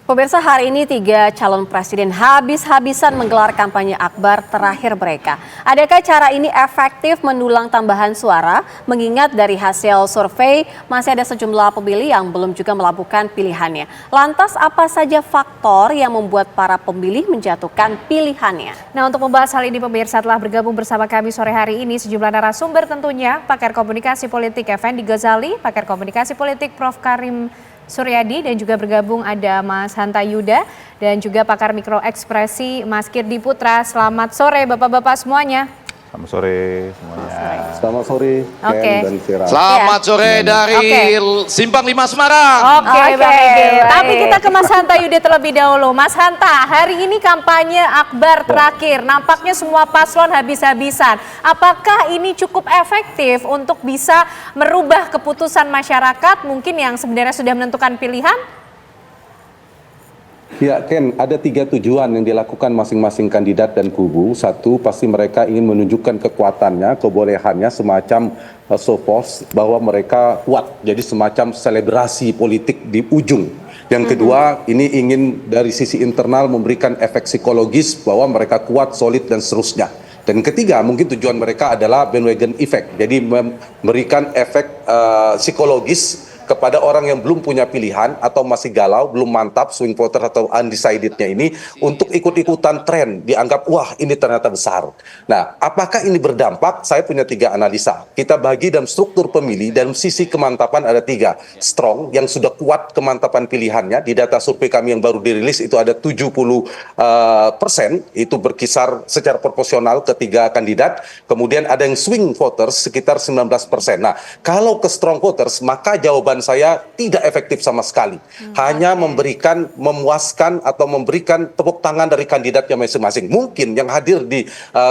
Pemirsa, hari ini 3 calon presiden habis-habisan menggelar kampanye akbar terakhir mereka. Adakah cara ini efektif mendulang tambahan suara? Mengingat dari hasil survei masih ada sejumlah pemilih yang belum juga melabuhkan pilihannya. Lantas apa saja faktor yang membuat para pemilih menjatuhkan pilihannya? Nah, untuk membahas hal ini pemirsa telah bergabung bersama kami sore hari ini sejumlah narasumber tentunya. Pakar Komunikasi Politik Effendi Ghazali, Pakar Komunikasi Politik Prof. Karim Suryadi, dan juga bergabung ada Mas Hanta Yuda dan juga pakar mikro ekspresi Mas Kirdi Putra. Selamat sore Bapak-bapak semuanya. Selamat sore semuanya. Selamat sore, Ken dan Vera. Selamat sore dari Simpang 5 Semarang. Oke, Bang Ege. Tapi kita ke Mas Hanta Yuda terlebih dahulu. Mas Hanta, hari ini kampanye akbar terakhir. Nampaknya semua paslon habis-habisan. Apakah ini cukup efektif untuk bisa merubah keputusan masyarakat mungkin yang sebenarnya sudah menentukan pilihan? Ya, Ken, ada 3 tujuan yang dilakukan masing-masing kandidat dan kubu. Satu, pasti mereka ingin menunjukkan kekuatannya, kebolehannya, semacam show force bahwa mereka kuat. Jadi semacam selebrasi politik di ujung. Yang kedua, ini ingin dari sisi internal memberikan efek psikologis bahwa mereka kuat, solid, dan seterusnya. Dan ketiga, mungkin tujuan mereka adalah bandwagon effect. Jadi memberikan efek psikologis kepada orang yang belum punya pilihan atau masih galau, belum mantap, swing voter atau undecided-nya ini untuk ikut-ikutan tren, dianggap wah ini ternyata besar. Nah, apakah ini berdampak? Saya punya 3 analisa. Kita bagi dalam struktur pemilih, dalam sisi kemantapan ada 3. Strong, yang sudah kuat kemantapan pilihannya. Di data survei kami yang baru dirilis itu ada 70%, itu berkisar secara proporsional ke 3 kandidat. Kemudian ada yang swing voters sekitar 19%. Nah, kalau ke strong voters, maka jawaban saya tidak efektif sama sekali. Hanya memberikan, memuaskan atau memberikan tepuk tangan dari kandidatnya masing-masing. Mungkin yang hadir di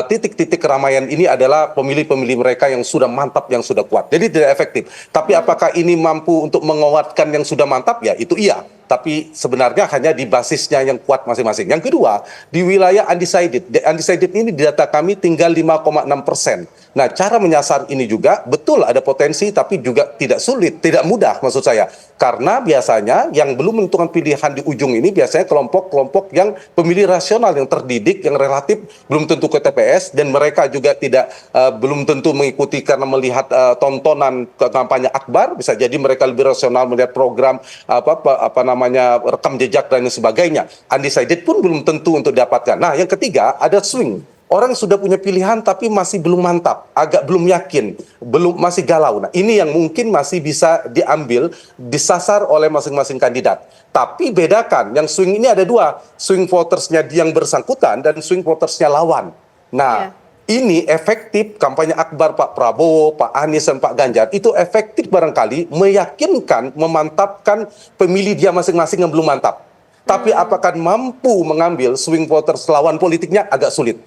titik-titik keramaian ini adalah pemilih-pemilih mereka yang sudah mantap, yang sudah kuat. Jadi tidak efektif. Tapi apakah ini mampu untuk menguatkan yang sudah mantap? Ya, itu iya. Tapi sebenarnya hanya di basisnya yang kuat masing-masing. Yang kedua, di wilayah undecided. Undecided ini di data kami tinggal 5,6%. Nah, cara menyasar ini juga betul ada potensi, tapi juga tidak sulit, tidak mudah maksud saya. Karena biasanya yang belum menentukan pilihan di ujung ini biasanya kelompok-kelompok yang pemilih rasional, yang terdidik, yang relatif belum tentu ke TPS, dan mereka juga tidak belum tentu mengikuti karena melihat tontonan kampanye akbar. Bisa jadi mereka lebih rasional melihat program rekam jejak dan sebagainya. Undecided pun belum tentu untuk didapatkan. Nah, yang ketiga ada swing. Orang sudah punya pilihan tapi masih belum mantap, agak belum yakin, masih galau. Nah, ini yang mungkin masih bisa diambil, disasar oleh masing-masing kandidat. Tapi bedakan, yang swing ini ada 2, swing votersnya yang bersangkutan dan swing votersnya lawan. Nah, ini efektif kampanye akbar Pak Prabowo, Pak Anies, dan Pak Ganjar. Itu efektif barangkali meyakinkan, memantapkan pemilih dia masing-masing yang belum mantap. Tapi apakah mampu mengambil swing voters lawan politiknya agak sulit.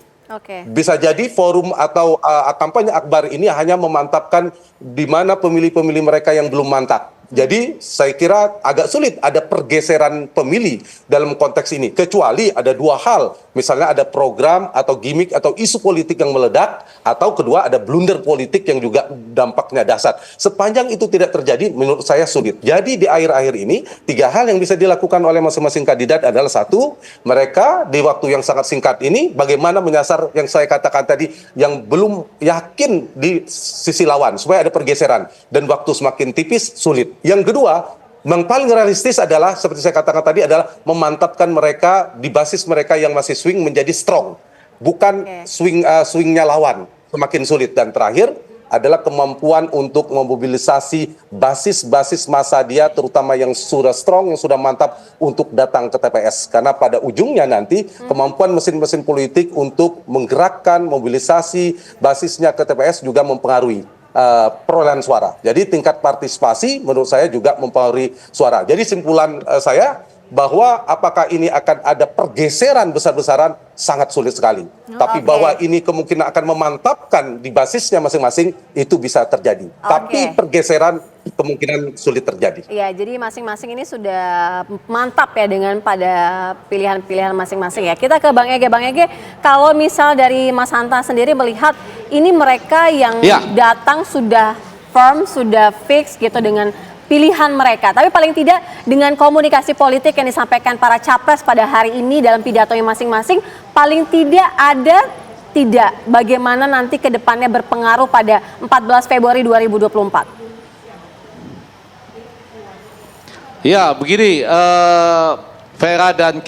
Bisa jadi forum atau kampanye akbar ini hanya memantapkan di mana pemilih-pemilih mereka yang belum mantap. Jadi saya kira agak sulit ada pergeseran pemilih dalam konteks ini. Kecuali ada 2 hal. Misalnya ada program atau gimmick atau isu politik yang meledak. Atau kedua ada blunder politik yang juga dampaknya dahsyat. Sepanjang itu tidak terjadi menurut saya sulit. Jadi di akhir-akhir ini 3 hal yang bisa dilakukan oleh masing-masing kandidat adalah 1. Mereka di waktu yang sangat singkat ini bagaimana menyasar yang saya katakan tadi yang belum yakin di sisi lawan. Supaya ada pergeseran. Dan waktu semakin tipis sulit. Yang kedua, yang paling realistis adalah seperti saya katakan tadi adalah memantapkan mereka di basis mereka yang masih swing menjadi strong, bukan swingnya lawan semakin sulit. Dan terakhir adalah kemampuan untuk memobilisasi basis-basis massa dia, terutama yang sudah strong, yang sudah mantap untuk datang ke TPS. Karena pada ujungnya nanti kemampuan mesin-mesin politik untuk menggerakkan mobilisasi basisnya ke TPS juga mempengaruhi perolehan suara. Jadi tingkat partisipasi menurut saya juga mempengaruhi suara. Jadi simpulan saya bahwa apakah ini akan ada pergeseran besar-besaran sangat sulit sekali. Tapi bahwa ini kemungkinan akan memantapkan di basisnya masing-masing itu bisa terjadi. Tapi pergeseran kemungkinan sulit terjadi. Iya, jadi masing-masing ini sudah mantap ya dengan pada pilihan-pilihan masing-masing ya. Kita ke Bang Ege. Bang Ege, kalau misal dari Mas Hanta sendiri melihat ini mereka yang datang sudah firm, sudah fix gitu dengan pilihan mereka. Tapi paling tidak dengan komunikasi politik yang disampaikan para capres pada hari ini dalam pidatonya masing-masing, paling tidak ada tidak bagaimana nanti ke depannya berpengaruh pada 14 Februari 2024. Ya, begini, Sarah dan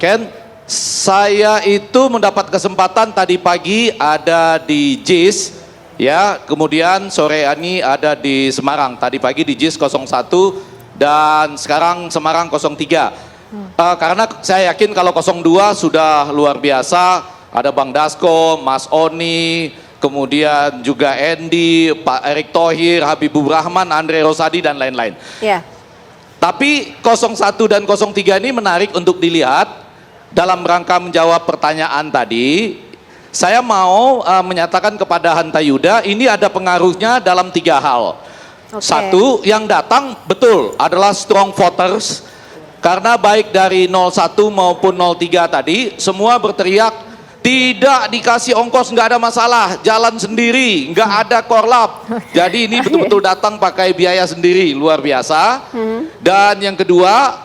Ken, saya itu mendapat kesempatan tadi pagi ada di JIS, ya, kemudian sore ini ada di Semarang, tadi pagi di JIS 01 dan sekarang Semarang 03. Karena saya yakin kalau 02 sudah luar biasa, ada Bang Dasko, Mas Oni, kemudian juga Andy, Pak Erick Thohir, Habibur Rahman, Andre Rosadi dan lain-lain. Ya. Tapi 01 dan 03 ini menarik untuk dilihat dalam rangka menjawab pertanyaan tadi. Saya mau menyatakan kepada Hanta Yuda ini ada pengaruhnya dalam 3 hal. Satu, yang datang betul adalah strong voters, karena baik dari 01 maupun 03 tadi semua berteriak tidak dikasih ongkos, nggak ada masalah, jalan sendiri, nggak ada korlap. Jadi ini betul-betul datang pakai biaya sendiri, luar biasa. Dan yang kedua,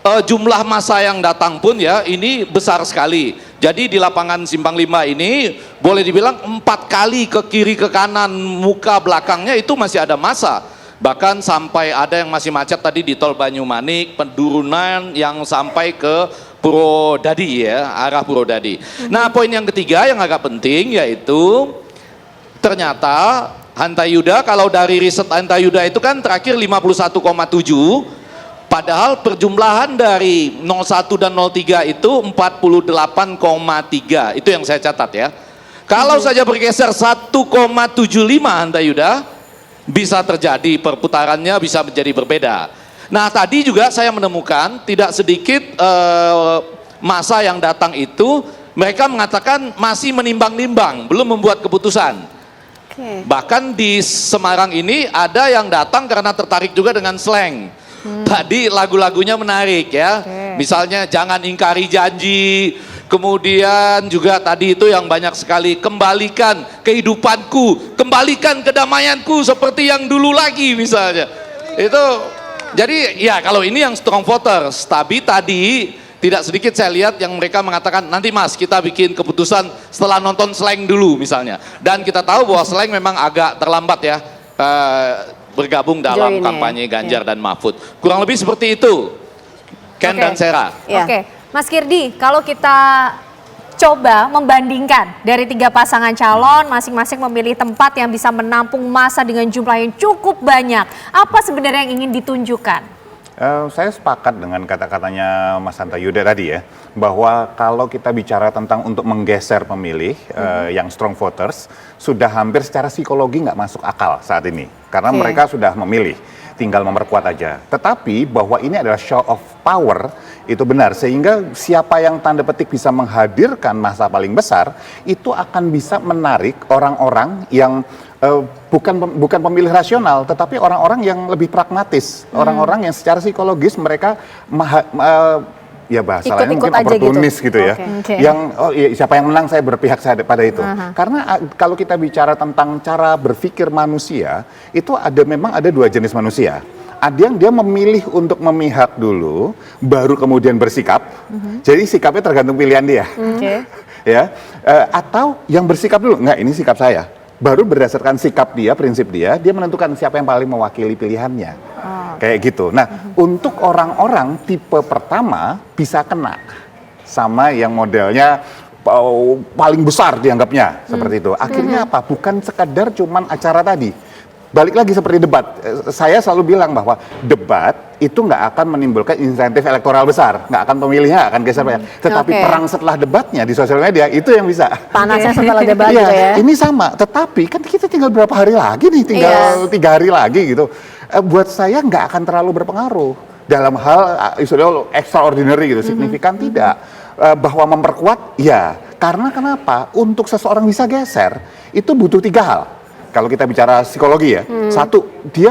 jumlah massa yang datang pun ya ini besar sekali. Jadi di lapangan Simpang 5 ini boleh dibilang 4 kali ke kiri ke kanan muka belakangnya itu masih ada massa. Bahkan sampai ada yang masih macet tadi di tol Banyumanik, penurunan yang sampai ke Purwodadi ya, arah Purwodadi. Nah, poin yang ketiga yang agak penting yaitu ternyata Hanta Yuda, kalau dari riset Hanta Yuda itu kan terakhir 51,7, padahal perjumlahan dari 01 dan 03 itu 48,3. Itu yang saya catat ya. Kalau saja bergeser 1,75 Hanta Yuda, bisa terjadi perputarannya bisa menjadi berbeda. Nah, tadi juga saya menemukan tidak sedikit massa yang datang itu mereka mengatakan masih menimbang-nimbang, belum membuat keputusan. Bahkan di Semarang ini ada yang datang karena tertarik juga dengan slang. Tadi lagu-lagunya menarik ya. Misalnya jangan ingkari janji. Kemudian juga tadi itu yang banyak sekali, kembalikan kehidupanku, kembalikan kedamaianku seperti yang dulu lagi misalnya. Itu jadi ya kalau ini yang strong voters, tapi tadi tidak sedikit saya lihat yang mereka mengatakan nanti Mas kita bikin keputusan setelah nonton slang dulu misalnya. Dan kita tahu bahwa slang memang agak terlambat ya bergabung dalam kampanye Ganjar dan Mahfud. Kurang lebih seperti itu. Ken dan Sarah. Oke. Mas Kirdi, kalau kita coba membandingkan dari 3 pasangan calon, masing-masing memilih tempat yang bisa menampung massa dengan jumlah yang cukup banyak. Apa sebenarnya yang ingin ditunjukkan? Saya sepakat dengan kata-katanya Mas Hanta Yuda tadi ya, bahwa kalau kita bicara tentang untuk menggeser pemilih yang strong voters, sudah hampir secara psikologi nggak masuk akal saat ini. Karena mereka sudah memilih, tinggal memperkuat aja. Tetapi bahwa ini adalah show of power, itu benar. Sehingga siapa yang tanda petik bisa menghadirkan massa paling besar, itu akan bisa menarik orang-orang yang bukan pemilih rasional, tetapi orang-orang yang lebih pragmatis, orang-orang yang secara psikologis mereka ya bahasa lain mungkin oportunis gitu ya. Yang siapa yang menang saya berpihak pada itu. Karena kalau kita bicara tentang cara berpikir manusia, itu memang ada 2 jenis manusia. Ada yang dia memilih untuk memihak dulu, baru kemudian bersikap. Jadi sikapnya tergantung pilihan dia. Ya, atau yang bersikap dulu, enggak ini sikap saya. Baru berdasarkan sikap dia, prinsip dia menentukan siapa yang paling mewakili pilihannya. Kayak gitu. Nah, untuk orang-orang tipe pertama bisa kena sama yang modelnya paling besar dianggapnya seperti itu. Akhirnya apa? Bukan sekadar cuman acara tadi. Balik lagi seperti debat. Saya selalu bilang bahwa debat itu nggak akan menimbulkan insentif elektoral besar, nggak akan pemilihnya akan geser banyak. Tetapi perang setelah debatnya di sosial media itu yang bisa. Panasnya setelah debat gitu ya. Ini sama. Tetapi kan kita tinggal berapa hari lagi nih, tinggal 3 hari lagi gitu. Buat saya nggak akan terlalu berpengaruh dalam hal istilah extraordinary gitu, signifikan tidak. Bahwa memperkuat ya, karena kenapa? Untuk seseorang bisa geser itu butuh 3 hal. Kalau kita bicara psikologi ya, satu, dia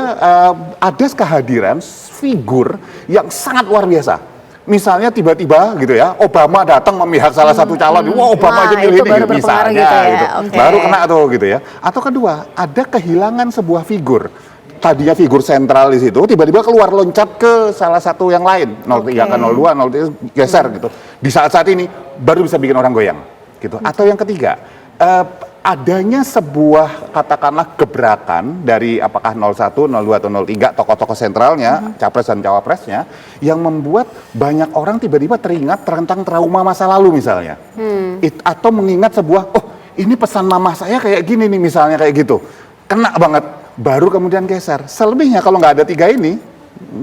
ada kehadiran figur yang sangat luar biasa. Misalnya tiba-tiba gitu ya, Obama datang memihak salah satu calon, wah Obama aja milih ini, misalnya gitu, baru kena tuh gitu ya. Atau kedua, ada kehilangan sebuah figur tadinya figur sentral di situ tiba-tiba keluar loncat ke salah satu yang lain 03 ke 02 03 geser gitu di saat-saat ini baru bisa bikin orang goyang gitu. Atau yang ketiga adanya sebuah katakanlah gebrakan dari apakah 01, 02 atau 03 tokoh-tokoh sentralnya, capres dan cawapresnya yang membuat banyak orang tiba-tiba teringat tentang trauma masa lalu misalnya. Atau mengingat sebuah ini pesan mama saya kayak gini nih misalnya kayak gitu. Kena banget baru kemudian geser. Selebihnya kalau nggak ada tiga ini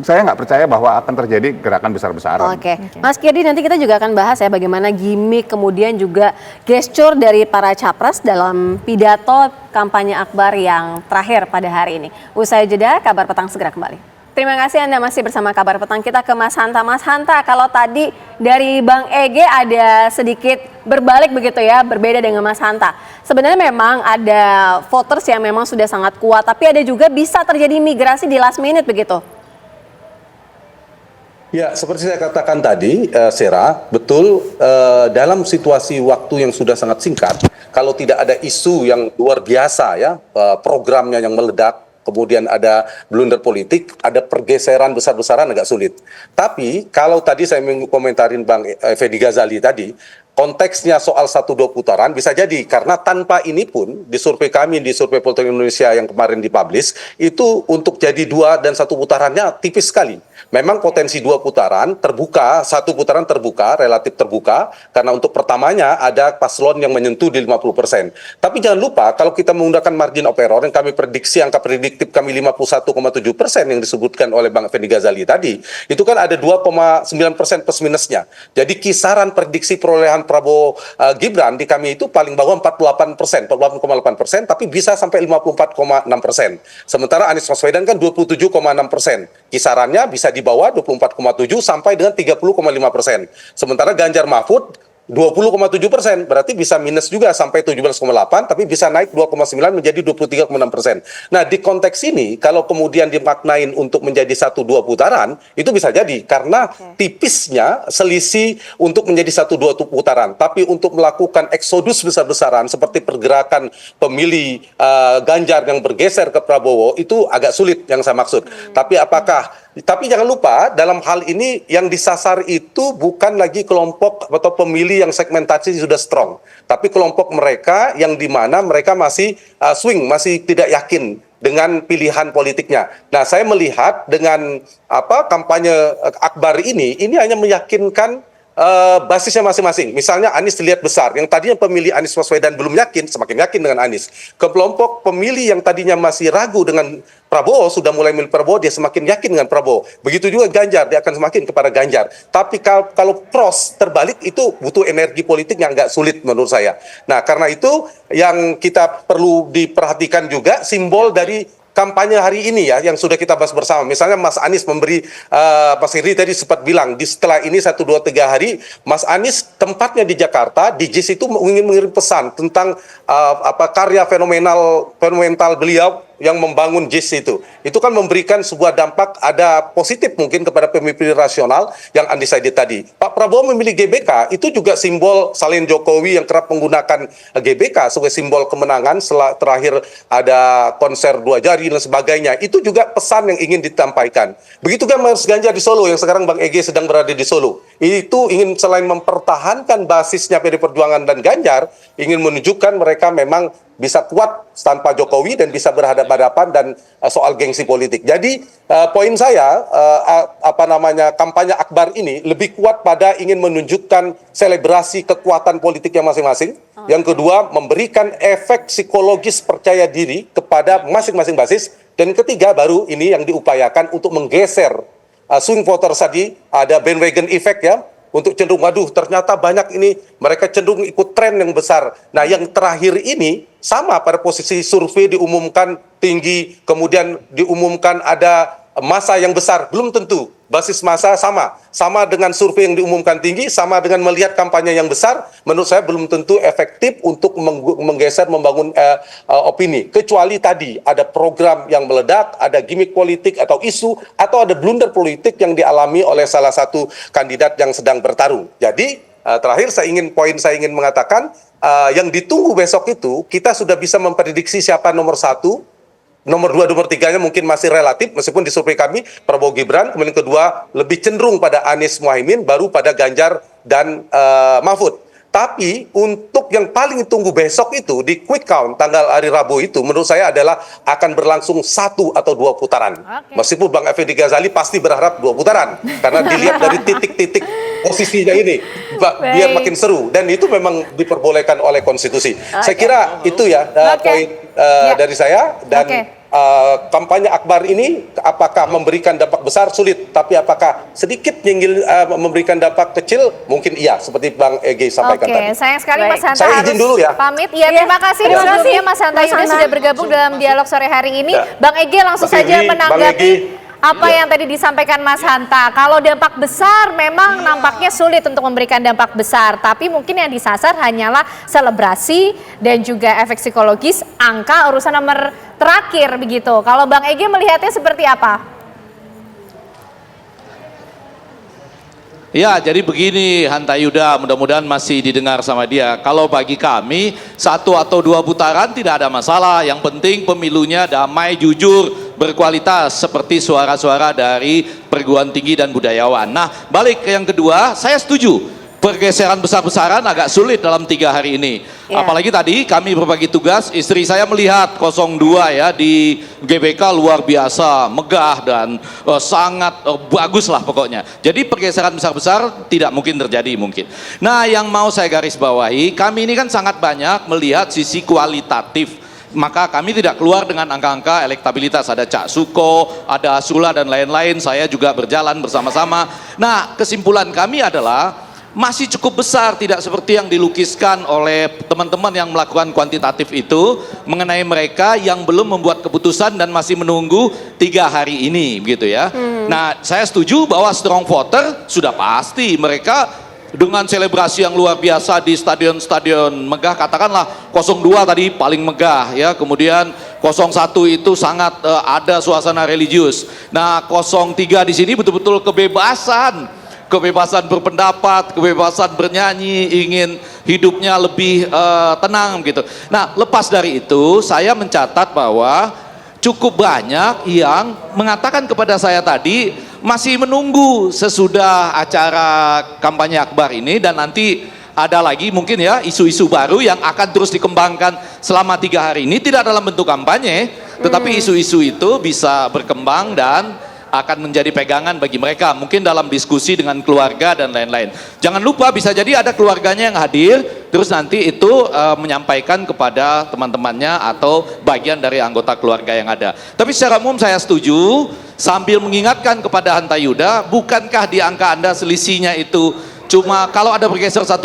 saya nggak percaya bahwa akan terjadi gerakan besar-besaran. Oke, Mas Kirdi nanti kita juga akan bahas ya bagaimana gimmick kemudian juga gesture dari para capres dalam pidato kampanye Akbar yang terakhir pada hari ini. Usai jeda, Kabar Petang segera kembali. Terima kasih Anda masih bersama Kabar Petang. Kita ke Mas Hanta. Mas Hanta, kalau tadi dari Bang Ege ada sedikit berbalik begitu ya, berbeda dengan Mas Hanta. Sebenarnya memang ada voters yang memang sudah sangat kuat, tapi ada juga bisa terjadi migrasi di last minute begitu. Ya, seperti saya katakan tadi, Sera, betul dalam situasi waktu yang sudah sangat singkat, kalau tidak ada isu yang luar biasa ya, programnya yang meledak, kemudian ada blunder politik, ada pergeseran besar-besaran agak sulit. Tapi kalau tadi saya mengkomentarin Bang Effendi Ghazali tadi, konteksnya soal 1-2 putaran bisa jadi karena tanpa ini pun di survei kami di survei Poltreking Indonesia yang kemarin dipublish itu untuk jadi 2 dan 1 putarannya tipis sekali. Memang potensi 2 putaran terbuka, 1 putaran terbuka, relatif terbuka karena untuk pertamanya ada paslon yang menyentuh di 50%. Tapi jangan lupa kalau kita menggunakan margin of error yang kami prediksi angka prediktif kami 51,7% yang disebutkan oleh Bang Effendi Ghazali tadi, itu kan ada 2,9% plus minusnya. Jadi kisaran prediksi perolehan Prabowo Gibran di kami itu paling bawah 48%, 48,8%, tapi bisa sampai 54,6%. Sementara Anies Baswedan kan 27,6%. Kisarannya bisa di bawah 24,7 sampai dengan 30,5%. Sementara Ganjar Mahfud 20,7%, berarti bisa minus juga sampai 17,8, tapi bisa naik 2,9 menjadi 23,6%. Nah, di konteks ini, kalau kemudian dimaknain untuk menjadi 1-2 putaran, itu bisa jadi, karena tipisnya selisih untuk menjadi 1-2 putaran. Tapi untuk melakukan eksodus besar-besaran, seperti pergerakan pemilih Ganjar yang bergeser ke Prabowo, itu agak sulit yang saya maksud. Tapi jangan lupa, dalam hal ini yang disasar itu bukan lagi kelompok atau pemilih yang segmentasi sudah strong, tapi kelompok mereka yang di mana mereka masih swing, masih tidak yakin dengan pilihan politiknya. Nah, saya melihat dengan kampanye Akbar ini hanya meyakinkan basisnya masing-masing. Misalnya Anies dilihat besar, yang tadinya pemilih Anies Baswedan belum yakin, semakin yakin dengan Anies. Kelompok pemilih yang tadinya masih ragu dengan Prabowo, sudah mulai milih Prabowo, dia semakin yakin dengan Prabowo. Begitu juga Ganjar, dia akan semakin kepada Ganjar. Tapi kalau cross terbalik itu butuh energi politik yang agak sulit menurut saya. Nah, karena itu yang kita perlu diperhatikan juga simbol dari kampanye hari ini ya, yang sudah kita bahas bersama. Misalnya Mas Anies memberi, Mas Heri tadi sempat bilang, setelah ini 1, 2, 3 hari, Mas Anies tempatnya di Jakarta, di JIS itu ingin mengirim pesan tentang karya fenomenal beliau yang membangun JIS itu. Itu kan memberikan sebuah dampak ada positif mungkin kepada pemimpin rasional yang undecided tadi. Pak Prabowo memilih GBK, itu juga simbol Selain Jokowi yang kerap menggunakan GBK sebagai simbol kemenangan setelah terakhir ada konser 2 jari dan sebagainya. Itu juga pesan yang ingin ditampaikan. Begitu kan Mas Ganjar di Solo yang sekarang Bang Ege sedang berada di Solo. Itu ingin selain mempertahankan basisnya PD Perjuangan dan Ganjar, ingin menunjukkan mereka memang bisa kuat tanpa Jokowi dan bisa berhadapan-hadapan dan soal gengsi politik. Jadi poin saya kampanye Akbar ini lebih kuat pada ingin menunjukkan selebrasi kekuatan politiknya masing-masing. Yang kedua, memberikan efek psikologis percaya diri kepada masing-masing basis. Dan ketiga, baru ini yang diupayakan untuk menggeser swing voters tadi, ada bandwagon effect ya, untuk cenderung, waduh ternyata banyak ini, mereka cenderung ikut tren yang besar. Nah, yang terakhir ini sama pada posisi survei diumumkan tinggi, kemudian diumumkan ada masa yang besar, belum tentu. Basis masa sama dengan survei yang diumumkan tinggi, sama dengan melihat kampanye yang besar, menurut saya belum tentu efektif untuk menggeser, membangun opini. Kecuali tadi ada program yang meledak, ada gimmick politik atau isu, atau ada blunder politik yang dialami oleh salah satu kandidat yang sedang bertarung. Jadi terakhir saya ingin mengatakan yang ditunggu besok itu kita sudah bisa memprediksi siapa nomor 1, nomor 2, nomor 3-nya mungkin masih relatif, meskipun di survei kami Prabowo Gibran, kemudian kedua lebih cenderung pada Anies Muhaimin, baru pada Ganjar dan Mahfud. Tapi untuk yang paling ditunggu besok itu di quick count tanggal hari Rabu itu menurut saya adalah akan berlangsung 1 atau 2 putaran. Meskipun Bang Effendi Ghazali pasti berharap 2 putaran karena dilihat dari titik-titik posisinya ini biar makin seru, dan itu memang diperbolehkan oleh konstitusi. Saya kira itu ya poin dari saya, dan kampanye akbar ini apakah memberikan dampak besar? Sulit. Tapi apakah sedikit memberikan dampak kecil? Mungkin iya, seperti Bang Ege sampaikan tadi. Sayang sekali Mas Hanta Saya harus izin dulu ya. pamit. Ya, terima kasih sebelumnya Mas Hanta Yuda sudah bergabung dalam dialog sore hari ini. Bang Ege langsung saja menanggapi apa yang tadi disampaikan Mas Hanta. Kalau dampak besar memang nampaknya sulit untuk memberikan dampak besar, tapi mungkin yang disasar hanyalah selebrasi dan juga efek psikologis, angka urusan nomor terakhir begitu. Kalau Bang Ege melihatnya seperti apa? Ya, jadi begini Hanta Yuda, mudah-mudahan masih didengar sama dia. Kalau bagi kami 1 atau 2 putaran tidak ada masalah. Yang penting pemilunya damai, jujur, berkualitas seperti suara-suara dari perguruan tinggi dan budayawan. Nah, balik ke yang kedua, saya setuju. Pergeseran besar-besaran agak sulit dalam 3 hari ini. Apalagi tadi kami berbagi tugas, istri saya melihat 02 ya di GBK luar biasa, megah dan sangat bagus lah pokoknya. Jadi pergeseran besar-besar tidak mungkin terjadi mungkin. Nah, yang mau saya garis bawahi, kami ini kan sangat banyak melihat sisi kualitatif. Maka kami tidak keluar dengan angka-angka elektabilitas. Ada Cak Suko, ada Sula dan lain-lain. Saya juga berjalan bersama-sama. Nah, kesimpulan kami adalah masih cukup besar, tidak seperti yang dilukiskan oleh teman-teman yang melakukan kuantitatif itu mengenai mereka yang belum membuat keputusan dan masih menunggu 3 hari ini, begitu ya. Nah, saya setuju bahwa strong voter sudah pasti mereka dengan selebrasi yang luar biasa di stadion-stadion megah, katakanlah 02 tadi paling megah ya, kemudian 01 itu sangat ada suasana religius. Nah, 03 di sini betul-betul kebebasan berpendapat, kebebasan bernyanyi, ingin hidupnya lebih tenang gitu. Nah, lepas dari itu saya mencatat bahwa cukup banyak yang mengatakan kepada saya tadi masih menunggu sesudah acara kampanye akbar ini, dan nanti ada lagi mungkin ya isu-isu baru yang akan terus dikembangkan selama 3 hari ini, tidak dalam bentuk kampanye, tetapi isu-isu itu bisa berkembang dan akan menjadi pegangan bagi mereka, mungkin dalam diskusi dengan keluarga dan lain-lain. Jangan lupa bisa jadi ada keluarganya yang hadir, terus nanti itu menyampaikan kepada teman-temannya atau bagian dari anggota keluarga yang ada. Tapi secara umum saya setuju, sambil mengingatkan kepada Hanta Yuda, bukankah di angka Anda selisihnya itu cuma kalau ada bergeser 1,75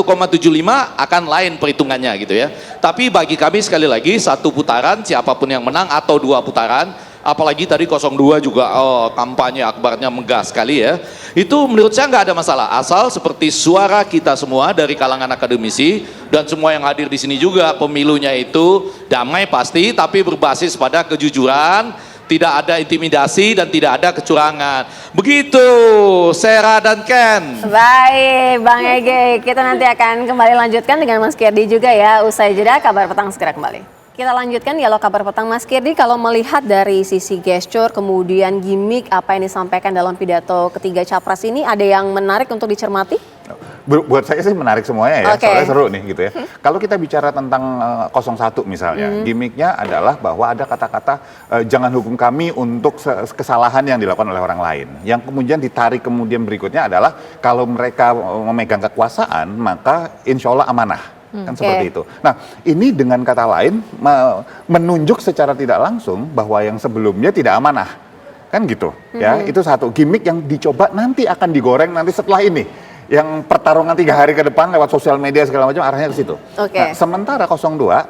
akan lain perhitungannya gitu ya. Tapi bagi kami sekali lagi 1 putaran siapapun yang menang atau 2 putaran, apalagi tadi 02 juga kampanye akbarnya megah sekali ya, itu menurut saya nggak ada masalah, asal seperti suara kita semua dari kalangan akademisi dan semua yang hadir di sini juga, pemilunya itu damai pasti, tapi berbasis pada kejujuran, tidak ada intimidasi dan tidak ada kecurangan. Begitu Sera dan Ken. Baik Bang Ege, kita nanti akan kembali lanjutkan dengan Mas Kirdi juga ya, usai jeda Kabar Petang segera kembali. Kita lanjutkan dialog Kabar Petang. Mas Kirdi, kalau melihat dari sisi gesture, kemudian gimmick apa yang disampaikan dalam pidato ketiga capres ini, ada yang menarik untuk dicermati? Buat saya sih menarik semuanya ya, soalnya seru nih gitu ya. Kalau kita bicara tentang 01 misalnya, gimmicknya adalah bahwa ada kata-kata jangan hukum kami untuk kesalahan yang dilakukan oleh orang lain. Yang kemudian ditarik kemudian berikutnya adalah kalau mereka memegang kekuasaan, maka insya Allah amanah. Kan seperti itu. Nah, ini dengan kata lain menunjuk secara tidak langsung bahwa yang sebelumnya tidak amanah. Kan gitu. Ya, itu satu gimmick yang dicoba nanti akan digoreng nanti setelah ini. Yang pertarungan 3 hari ke depan lewat sosial media segala macam arahnya ke situ. Nah, sementara 02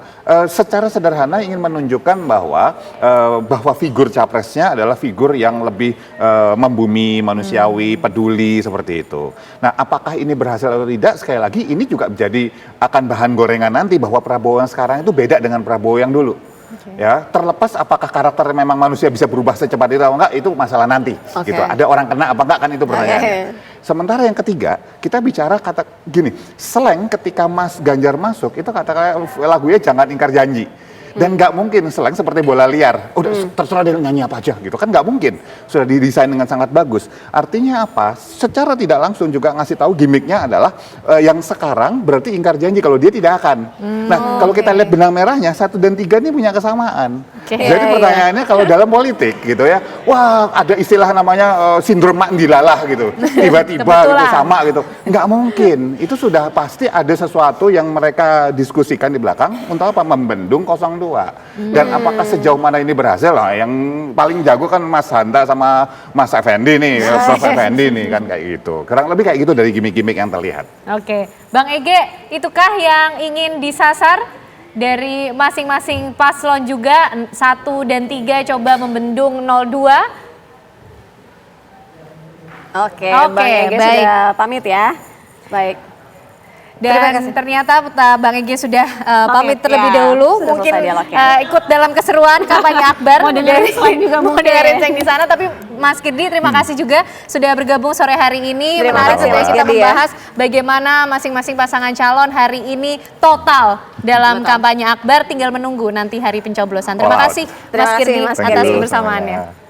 secara sederhana ingin menunjukkan bahwa figur capresnya adalah figur yang lebih membumi, manusiawi, peduli seperti itu. Nah, apakah ini berhasil atau tidak? Sekali lagi ini juga menjadi akan bahan gorengan nanti bahwa Prabowo yang sekarang itu beda dengan Prabowo yang dulu. Ya, terlepas apakah karakter memang manusia bisa berubah secepat itu atau enggak, itu masalah nanti. Gitu. Ada orang kena apa enggak kan itu pertanyaannya. Sementara yang ketiga, kita bicara kata gini, slang ketika Mas Ganjar masuk itu kata lagunya jangan ingkar janji. Dan nggak mungkin selain seperti bola liar, udah terserah dia nyanyi apa aja gitu kan, nggak mungkin. Sudah didesain dengan sangat bagus. Artinya apa? Secara tidak langsung juga ngasih tahu gimmicknya adalah yang sekarang berarti ingkar janji kalau dia tidak akan. Nah, kalau kita lihat benang merahnya 1 dan 3 ini punya kesamaan. Jadi pertanyaannya kalau dalam politik gitu ya, wah ada istilah namanya sindrom Mak Ndilalah gitu. Tiba-tiba gitu sama gitu. Nggak mungkin. Itu sudah pasti ada sesuatu yang mereka diskusikan di belakang untuk apa? Membendung 02. Dan apakah sejauh mana ini berhasil? Nah, yang paling jago kan Mas Hanta sama Mas Effendi nih, Prof. Effendi nih kan kayak gitu. Kurang lebih kayak gitu dari gimmick-gimmick yang terlihat. Oke, Bang Ege, itukah yang ingin disasar dari masing-masing paslon juga 1 dan 3 coba membendung 02? Oke, Bang Ege baik. sudah pamit ya. Baik. Terima kasih. Dan ternyata Bang Ege sudah pamit terlebih ya. dahulu. Sudah Mungkin selesai dialognya. ikut dalam keseruan kampanye Akbar. Mau dengerin selain juga mau mungkin. dengerin ceng di sana. Tapi Mas Kirdi, terima kasih juga sudah bergabung sore hari ini. Terima Menarik kasih, supaya Mas kita Kirdi, ya. membahas bagaimana masing-masing pasangan calon hari ini total dalam kampanye Akbar. Tinggal menunggu nanti hari pencoblosan. Terima kasih Terima Mas kasih, Kirdi Mas atas Kirdi. kebersamaannya.